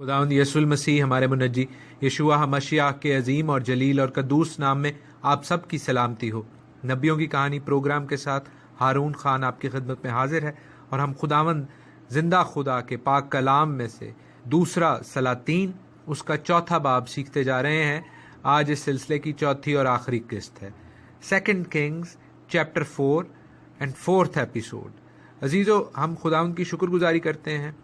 खुदावंद यसुल मसीह हमारे मुनज्जी यशुआ मसीह के अजीम और जलील और कद्दूस नाम में आप सब की सलामती हो। नबियों की कहानी प्रोग्राम के साथ हारून खान आपकी खिदमत में हाजिर है और हम खुदावंद जिंदा खुदा के पाक कलाम में से दूसरा सलातीन उसका चौथा बाब सीखते जा रहे हैं। आज इस सिलसिले की चौथी और आखिरी किस्त है 2 Kings chapter 4 and 4th episode. अजीज़ो, हम खुदावंद की शुक्रगुजारी करते हैं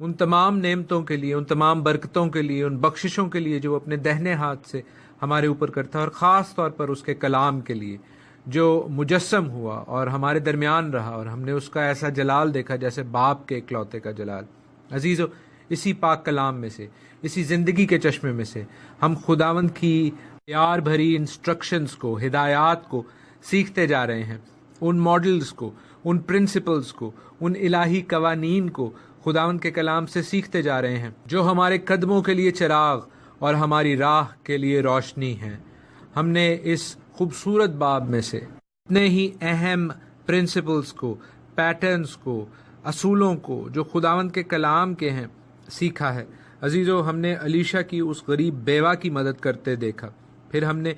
उन तमाम नेमतों के लिए, उन तमाम बरकतों के लिए, उन बख्शिशों के लिए जो अपने दहने हाथ से हमारे ऊपर करता है, और ख़ास तौर पर उसके कलाम के लिए जो मुजस्सम हुआ और हमारे दरमियान रहा और हमने उसका ऐसा जलाल देखा जैसे बाप के इकलौते का जलाल। अजीज़ो, इसी पाक कलाम में से, इसी ज़िंदगी के चश्मे में से हम खुदावंद की प्यार भरी इंस्ट्रक्शंस को, हिदायत को सीखते जा रहे हैं। उन मॉडल्स को, उन प्रिंसिपल्स को, उन इलाही कवानीन को खुदावंद के कलाम से सीखते जा रहे हैं जो हमारे कदमों के लिए चिराग और हमारी राह के लिए रोशनी है। हमने इस खूबसूरत बाब में से इतने ही अहम प्रिंसिपल्स को, पैटर्न्स को, असूलों को जो खुदावंद के कलाम के हैं सीखा है। अजीज़ों, हमने अलीशा की उस गरीब बेवा की मदद करते देखा, फिर हमने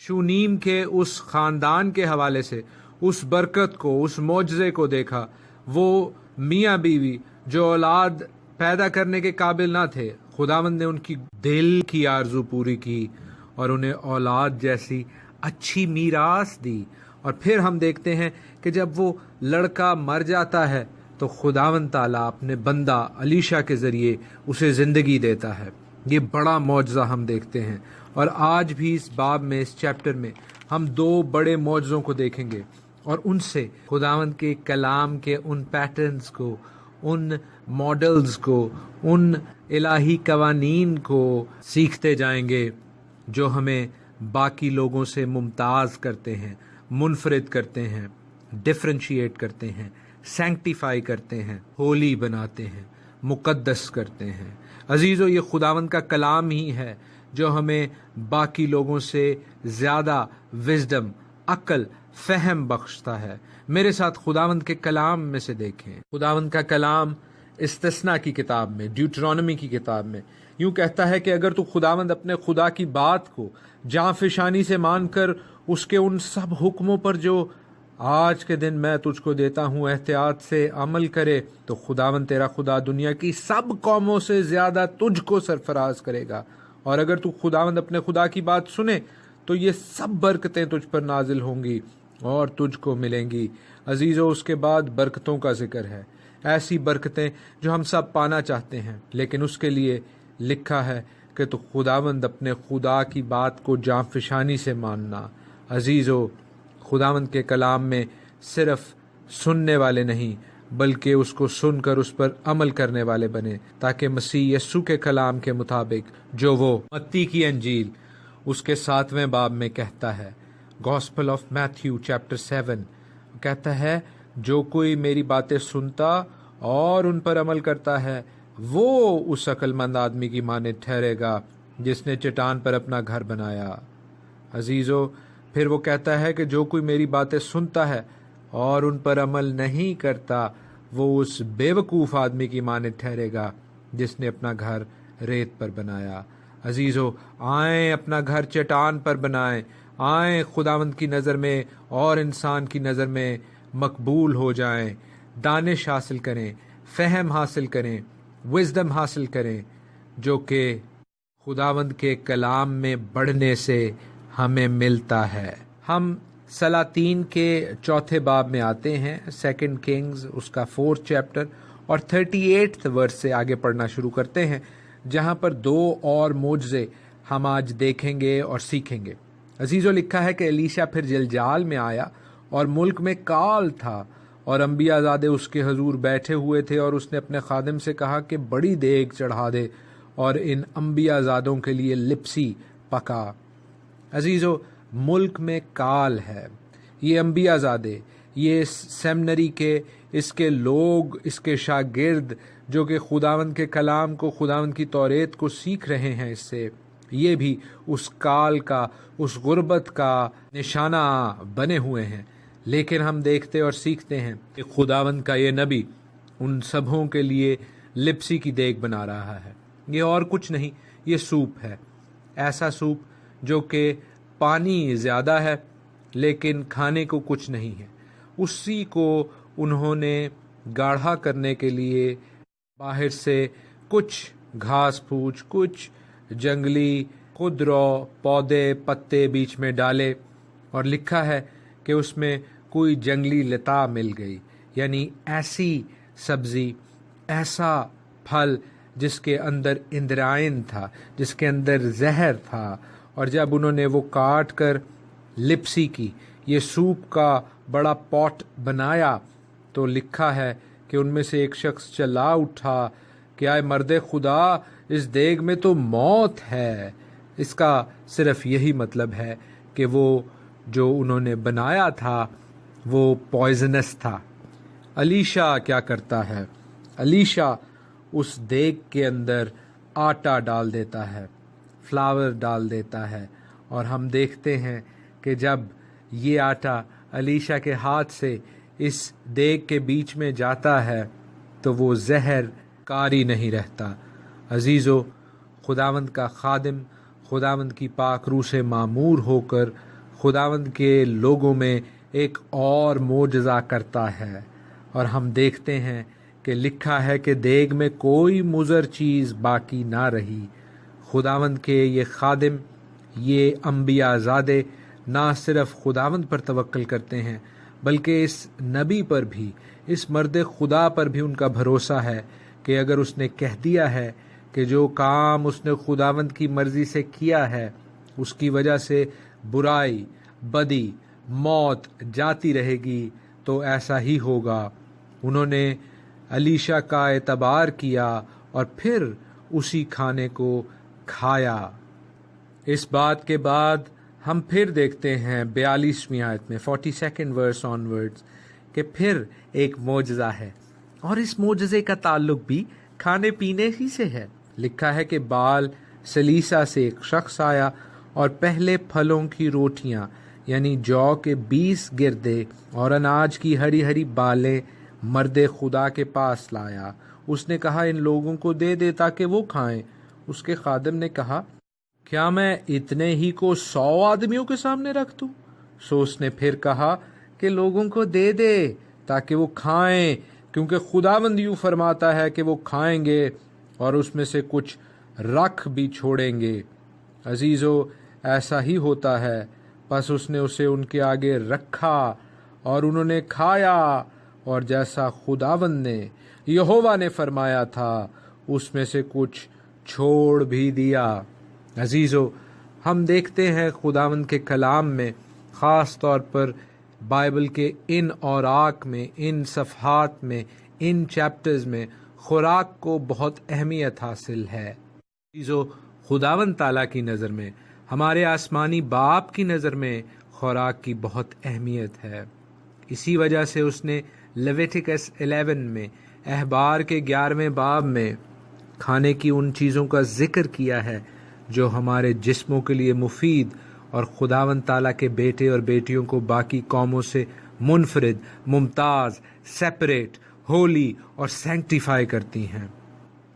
शूनीम के उस ख़ानदान के हवाले से उस बरकत को, उस मौजज़े को देखा। वो मियाँ बीवी जो औलाद पैदा करने के काबिल ना थे, खुदावंद ने उनकी दिल की आरजू पूरी की और उन्हें औलाद जैसी अच्छी मीरास दी। और फिर हम देखते हैं कि जब वो लड़का मर जाता है तो खुदावंद ताला अपने बंदा अलीशा के ज़रिए उसे ज़िंदगी देता है। ये बड़ा मौजज़ा हम देखते हैं और आज भी इस बाब में, इस चैप्टर में हम 2 बड़े मौजज़ों को देखेंगे और उनसे खुदावंद के कलाम के उन पैटर्न्स को, उन मॉडल्स को, उन इलाही कवानीन को सीखते जाएंगे जो हमें बाकी लोगों से मुमताज़ करते हैं, मुनफरिद करते हैं, डिफ्रेंशिएट करते हैं, सैंक्टिफाई करते हैं, होली बनाते हैं, मुकद्दस करते हैं। अजीज़ों, ये खुदावंद का कलाम ही है जो हमें बाकी लोगों से ज़्यादा विज़डम, अक्ल, फहम बख्शता है। मेरे साथ खुदावंद के कलाम में से देखें। खुदावंद का कलाम इस्तिस्ना की किताब में, ड्यूटरोनमी की किताब में यूं कहता है कि अगर तू खुदावंद अपने खुदा की बात को जांफिशानी से मानकर उसके उन सब हुक्मों पर जो आज के दिन मैं तुझको देता हूँ एहतियात से अमल करे, तो खुदावंद तेरा खुदा दुनिया की सब कौमों से ज्यादा तुझको सरफराज करेगा। और अगर तू खुदावंद अपने खुदा की बात सुने तो ये सब बरकतें तुझ पर नाजिल होंगी और तुझको मिलेंगी। अजीज़ों, उसके बाद बरकतों का जिक्र है, ऐसी बरकतें जो हम सब पाना चाहते हैं, लेकिन उसके लिए लिखा है कि तो खुदावंद अपने खुदा की बात को जांफिशानी से मानना। अजीज़ों, खुदावंद के कलाम में सिर्फ सुनने वाले नहीं बल्कि उसको सुनकर उस पर अमल करने वाले बने, ताकि मसीह यस्सु के कलाम के मुताबिक जो वो मत्ती की अंजील उसके 7वें बाब में कहता है, गॉस्पेल ऑफ मैथ्यू चैप्टर 7 कहता है, जो कोई मेरी बातें सुनता और उन पर अमल करता है वो उस अक्लमंद आदमी की माने ठहरेगा जिसने चट्टान पर अपना घर बनाया। अजीज़ों, फिर वो कहता है कि जो कोई मेरी बातें सुनता है और उन पर अमल नहीं करता वो उस बेवकूफ़ आदमी की माने ठहरेगा जिसने अपना घर रेत पर बनाया। अजीज़ों, आएँ अपना घर चट्टान पर बनाएं, आएँ खुदावंद की नज़र में और इंसान की नज़र में मकबूल हो जाएं, दानिश हासिल करें, फ़हम हासिल करें, विज़डम हासिल करें, जो कि खुदावंद के कलाम में बढ़ने से हमें मिलता है। हम सलातीन के चौथे बाब में आते हैं, 2 किंग्स उसका 4th चैप्टर और 38th वर्स से आगे पढ़ना शुरू करते हैं, जहाँ पर 2 और मोजज़े हम आज देखेंगे और सीखेंगे। अजीज़ों, लिखा है कि एलीशा फिर जलजाल में आया और मुल्क में काल था और अंबियाज़ादे उसके हजूर बैठे हुए थे और उसने अपने खादिम से कहा कि बड़ी देग चढ़ा दे और इन अंबियाज़ादों के लिए लिप्सी पका। अजीज़ों, मुल्क में काल है। ये अंबियाज़ादे, ये सेमनरी के, इसके लोग, इसके शागिर्द जो कि खुदावंद के कलाम को, खुदावंद की तौरेत को सीख रहे हैं, इससे ये भी उस काल का, उस गुर्बत का निशाना बने हुए हैं। लेकिन हम देखते और सीखते हैं कि खुदावंद का ये नबी उन सबों के लिए लिप्सी की देग बना रहा है। یہ اور کچھ نہیں، یہ سوپ ہے، ایسا سوپ جو کہ پانی زیادہ ہے لیکن کھانے کو کچھ نہیں ہے۔ اسی کو انہوں نے گاڑھا کرنے کے لیے باہر سے کچھ گھاس پھوس، کچھ جنگلی خودرو پودے پتے بیچ میں ڈالے، اور لکھا ہے کہ اس میں کوئی جنگلی لتا مل گئی، یعنی ایسی سبزی، ایسا پھل جس کے اندر اندرائن تھا، جس کے اندر زہر تھا۔ اور جب انہوں نے وہ کاٹ کر لپسی کی، یہ سوپ کا بڑا پاٹ بنایا، تو لکھا ہے کہ ان میں سے ایک شخص چلا اٹھا کہ آئے مرد خدا، اس دیگ میں تو موت ہے۔ اس کا صرف یہی مطلب ہے کہ وہ جو انہوں نے بنایا تھا وہ پوائزنس تھا۔ الیشا کیا کرتا ہے؟ الیشا اس دیگ کے اندر آٹا ڈال دیتا ہے، فلاور ڈال دیتا ہے، اور ہم دیکھتے ہیں کہ جب یہ آٹا الیشا کے ہاتھ سے اس دیگ کے بیچ میں جاتا ہے تو وہ زہر کاری نہیں رہتا۔ عزیزو، خداوند کا خادم خداوند کی پاک روح سے معمور ہو کر خداوند کے لوگوں میں ایک اور معجزہ کرتا ہے، اور ہم دیکھتے ہیں کہ لکھا ہے کہ دیگ میں کوئی مضر چیز باقی نہ رہی۔ خداوند کے یہ خادم، یہ انبیاء زادے نہ صرف خداوند پر توکل کرتے ہیں بلکہ اس نبی پر بھی، اس مرد خدا پر بھی ان کا بھروسہ ہے کہ اگر اس نے کہہ دیا ہے کہ جو کام اس نے خداوند کی مرضی سے کیا ہے اس کی وجہ سے برائی، بدی، موت جاتی رہے گی، تو ایسا ہی ہوگا۔ انہوں نے الیشا کا اعتبار کیا اور پھر اسی کھانے کو کھایا۔ اس بات کے بعد ہم پھر دیکھتے ہیں 42ویں آیت میں 42nd verse onwards کہ پھر ایک معجزہ ہے، اور اس معجزے کا تعلق بھی کھانے پینے ہی سے ہے۔ لکھا ہے کہ بال سلیسا سے ایک شخص آیا اور پہلے پھلوں کی روٹیاں یعنی جو کے 20 گردے اور اناج کی ہری ہری بالیں مرد خدا کے پاس لایا۔ اس نے کہا ان لوگوں کو دے دے تاکہ وہ کھائیں۔ اس کے خادم نے کہا کیا میں اتنے ہی کو 100 آدمیوں کے سامنے رکھ دوں؟ سو اس نے پھر کہا کہ لوگوں کو دے دے تاکہ وہ کھائیں، کیونکہ خداوند یوں فرماتا ہے کہ وہ کھائیں گے اور اس میں سے کچھ رکھ بھی چھوڑیں گے۔ عزیزو، ایسا ہی ہوتا ہے۔ پس اس نے اسے ان کے آگے رکھا اور انہوں نے کھایا، اور جیسا خداوند نے یہوہ نے فرمایا تھا اس میں سے کچھ چھوڑ بھی دیا۔ عزیزو، ہم دیکھتے ہیں خداوند کے کلام میں، خاص طور پر بائبل کے ان اوراق میں، ان صفحات میں، ان چیپٹرز میں خوراک کو بہت اہمیت حاصل ہے۔ عزیزو، خداوند تعالیٰ کی نظر میں، ہمارے آسمانی باپ کی نظر میں خوراک کی بہت اہمیت ہے۔ اسی وجہ سے اس نے لیویٹیکس 11 میں، احبار کے 11ویں باب میں کھانے کی ان چیزوں کا ذکر کیا ہے جو ہمارے جسموں کے لیے مفید اور خداوند تعالیٰ کے بیٹے اور بیٹیوں کو باقی قوموں سے منفرد، ممتاز، سیپریٹ، ہولی اور سینکٹیفائی کرتی ہیں۔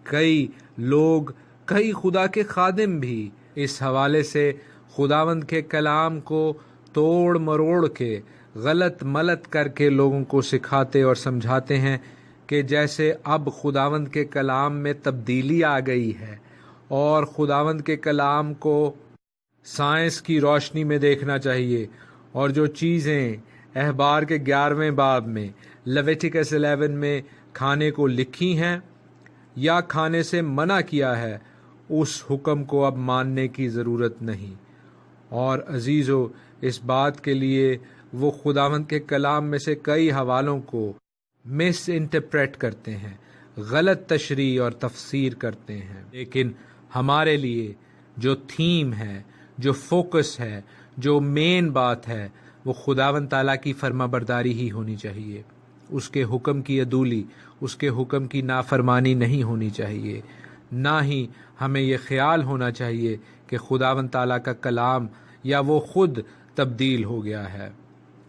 کئی لوگ، کئی خدا کے خادم بھی اس حوالے سے خداوند کے کلام کو توڑ مروڑ کے، غلط ملت کر کے لوگوں کو سکھاتے اور سمجھاتے ہیں کہ جیسے اب خداوند کے کلام میں تبدیلی آ گئی ہے اور خداوند کے کلام کو سائنس کی روشنی میں دیکھنا چاہیے، اور جو چیزیں احبار کے 11ویں باب میں، لیویٹیکس 11 میں کھانے کو لکھی ہیں یا کھانے سے منع کیا ہے، اس حکم کو اب ماننے کی ضرورت نہیں۔ اور عزیزو، اس بات کے لیے وہ خداوند کے کلام میں سے کئی حوالوں کو مس انٹرپریٹ کرتے ہیں، غلط تشریح اور تفسیر کرتے ہیں، لیکن ہمارے لیے جو تھیم ہے، جو فوکس ہے، جو مین بات ہے، وہ خداوند تعالیٰ کی فرما برداری ہی ہونی چاہیے۔ اس کے حکم کی عدولی، اس کے حکم کی نافرمانی نہیں ہونی چاہیے۔ نہ ہی ہمیں یہ خیال ہونا چاہیے کہ خداوند تعالیٰ کا کلام یا وہ خود تبدیل ہو گیا ہے۔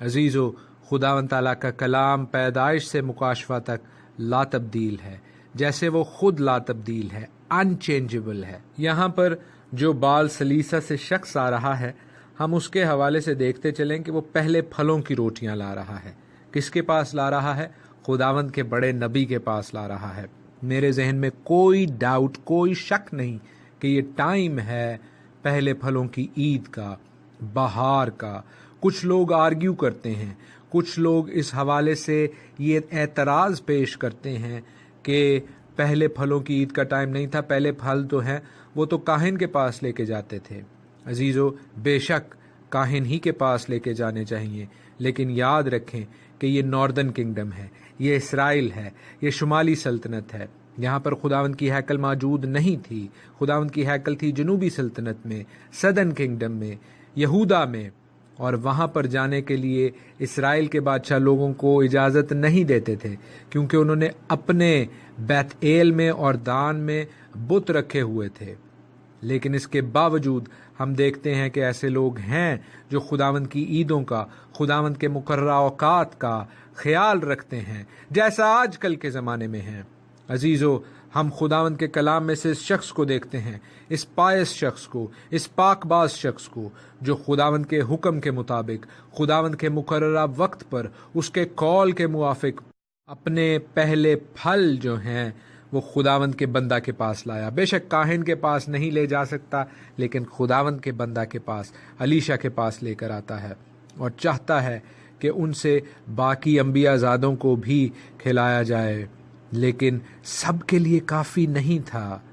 عزیزو، خداوند تعالیٰ کا کلام پیدائش سے مکاشفہ تک لا تبدیل ہے، جیسے وہ خود لا تبدیل ہے، अनचेंजेबल है। यहाँ पर जो बाल सलीसा से शख्स आ रहा है, हम उसके हवाले से देखते चलें कि वो पहले फलों की रोटियां ला रहा है। किसके पास ला रहा है? खुदावंद के बड़े नबी के पास ला रहा है। मेरे जहन में कोई डाउट, कोई शक नहीं कि ये टाइम है पहले फलों की ईद का, बहार का। कुछ लोग आर्ग्यू करते हैं, कुछ लोग इस हवाले से ये एतराज़ पेश करते हैं कि पहले फलों की ईद का टाइम नहीं था, पहले फल तो हैं वो तो काहिन के पास लेके जाते थे। अजीज़ो, बेशक काहिन ही के पास लेके जाने चाहिए, लेकिन याद रखें कि ये नॉर्दर्न किंगडम है, ये इसराइल है, ये शुमाली सल्तनत है। यहाँ पर खुदावंद की हैकल मौजूद नहीं थी। खुदावंद की हैकल थी जनूबी सल्तनत में, सदर्न किंगडम में, यहूदा में, और वहाँ पर जाने के लिए इसराइल के बादशाह लोगों को इजाज़त नहीं देते थे, क्योंकि उन्होंने अपने बैत-एल में और दान में बुत रखे हुए थे। लेकिन इसके बावजूद हम देखते हैं कि ऐसे लोग हैं जो खुदावंद की ईदों का, खुदावंद के मुकर्ररा औकात का ख्याल रखते हैं, जैसा आजकल के ज़माने में है। अजीज़ो, हम खुदावंद के कलाम में से इस शख्स को देखते हैं, इस पायस शख्स को, इस पाकबाज शख्स को, जो खुदावंद के हुक्म के मुताबिक, खुदावंद के मुकर्ररा वक्त पर, उसके कौल के मुआफिक अपने पहले फल जो हैं वो खुदावंद के बंदा के पास लाया। बेशक काहिन के पास नहीं ले जा सकता, लेकिन खुदावंद के बंदा के पास, अलीशा के पास लेकर आता है और चाहता है कि उनसे बाकी अंबिया ज़ादों को भी खिलाया जाए। लेकिन सब के लिए काफ़ी नहीं था।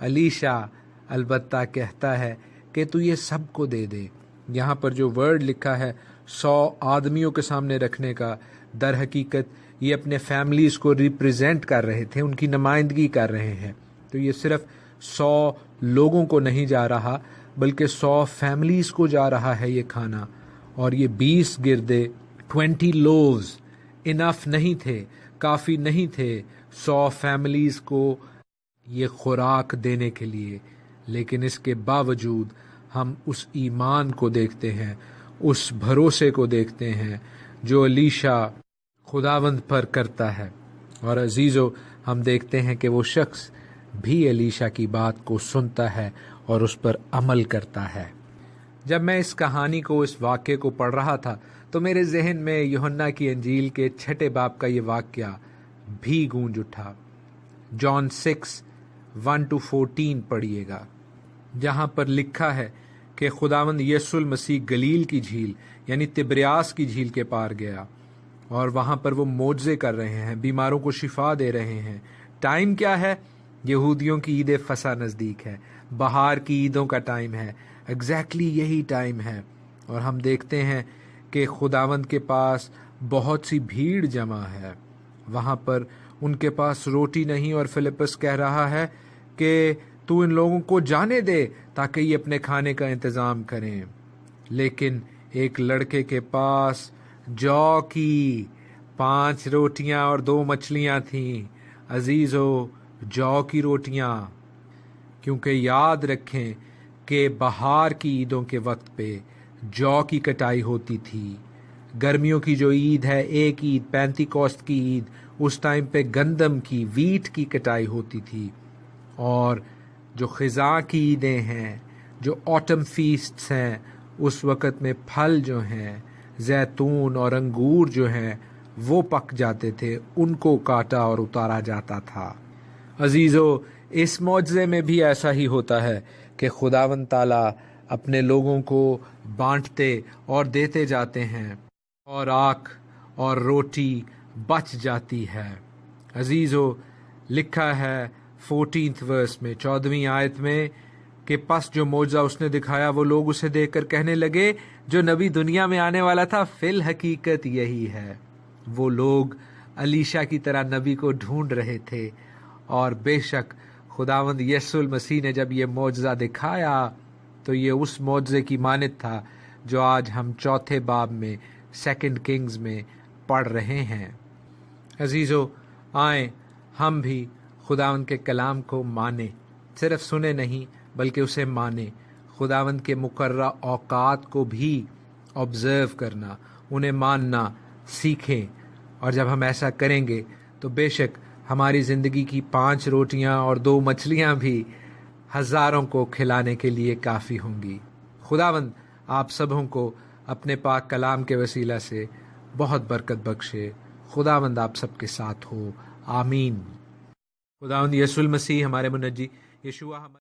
अलीशा अलबत्ता कहता है कि तू ये सब को दे दे। यहाँ पर जो वर्ड लिखा है 100 आदमियों के सामने रखने का, दर हकीकत ये अपने फैमिलीज़ को रिप्रेजेंट कर रहे थे, उनकी नुमाइंदगी कर रहे हैं। तो ये सिर्फ 100 लोगों को नहीं जा रहा, बल्कि 100 फैमिलीज़ को जा रहा है ये खाना। और ये 20 गिरदे 20 लोव्स इनफ नहीं थे, काफ़ी नहीं थे 100 फैमिलीज़ को ये खुराक देने के लिए। लेकिन इसके बावजूद हम उस ईमान को देखते हैं, उस भरोसे को देखते हैं जो अलीशा खुदावंद पर करता है। और अजीज़ो, हम देखते हैं कि वो शख्स भी अलीशा की बात को सुनता है और उस पर अमल करता है। जब मैं इस कहानी को, इस वाक़े को पढ़ रहा था, तो मेरे जहन में यूहन्ना की अंजील के 6 बाब का ये वाक़या भी गूंज उठा। जॉन 6:1-14 पढ़िएगा, जहाँ पर लिखा है कि खुदावंद यीशु मसीह गलील की झील यानी तिब्रियास की झील के पार गया और वहाँ पर वो मोज़े कर रहे हैं, बीमारों को शिफा दे रहे हैं। टाइम क्या है? यहूदियों की ईद फसा नज़दीक है, बहार की ईदों का टाइम है, एग्जैक्टली यही टाइम है। और हम देखते हैं कि खुदावंद के पास बहुत सी भीड़ जमा है, वहाँ पर उनके पास रोटी नहीं, और फिलिपस कह रहा है कि तू इन लोगों को जाने दे ताकि ये अपने खाने का इंतज़ाम करें। लेकिन एक लड़के के पास जौ की 5 रोटियां और 2 मछलियां थीं। अजीज़ो, जौ की रोटियां, क्योंकि याद रखें कि बहार की ईदों के वक्त पे जौ की कटाई होती थी। गर्मियों की जो ईद है, एक ईद पेंतिकोस्त की ईद, उस टाइम पे गंदम की, वीट की कटाई होती थी। और जो ख़िज़ा की ईदें हैं, जो ऑटम फीस्ट्स हैं, उस वक़्त में फल जो हैं, जैतून और अंगूर जो हैं, वो पक जाते थे, उनको काटा और उतारा जाता था। अजीज़ो, इस मौजज़े में भी ऐसा ही होता है कि खुदावंद ताला अपने लोगों को बांटते और देते जाते हैं, और आँख और रोटी बच जाती है। अजीज़ो, लिखा है 14th वर्स में, 14वीं आयत में, कि पस जो मौजज़ा उसने दिखाया वो लोग उसे देखकर कहने लगे, जो नबी दुनिया में आने वाला था फिल हकीकत यही है। वो लोग अलीशा की तरह नबी को ढूंढ रहे थे, और बेशक खुदावंद यीशु मसीह ने जब ये मौजज़ा दिखाया तो ये उस मौजज़े की मानद था जो आज हम 4 बाब में 2 किंग्स में पढ़ रहे हैं। अजीज़ो, आए हम भी खुदावंद के कलाम को माने, सिर्फ सुने नहीं बल्कि उसे माने। खुदावंद के मुकर्ररा औकात को भी ऑब्ज़र्व करना, उन्हें मानना सीखें। और जब हम ऐसा करेंगे तो बेशक ہماری زندگی کی 5 روٹیاں اور 2 مچھلیاں بھی ہزاروں کو کھلانے کے لیے کافی ہوں گی۔ خداوند آپ سبوں کو اپنے پاک کلام کے وسیلہ سے بہت برکت بخشے۔ خداوند آپ سب کے ساتھ ہو، آمین۔ خداوند یسوع المسیح ہمارے منجی یشوع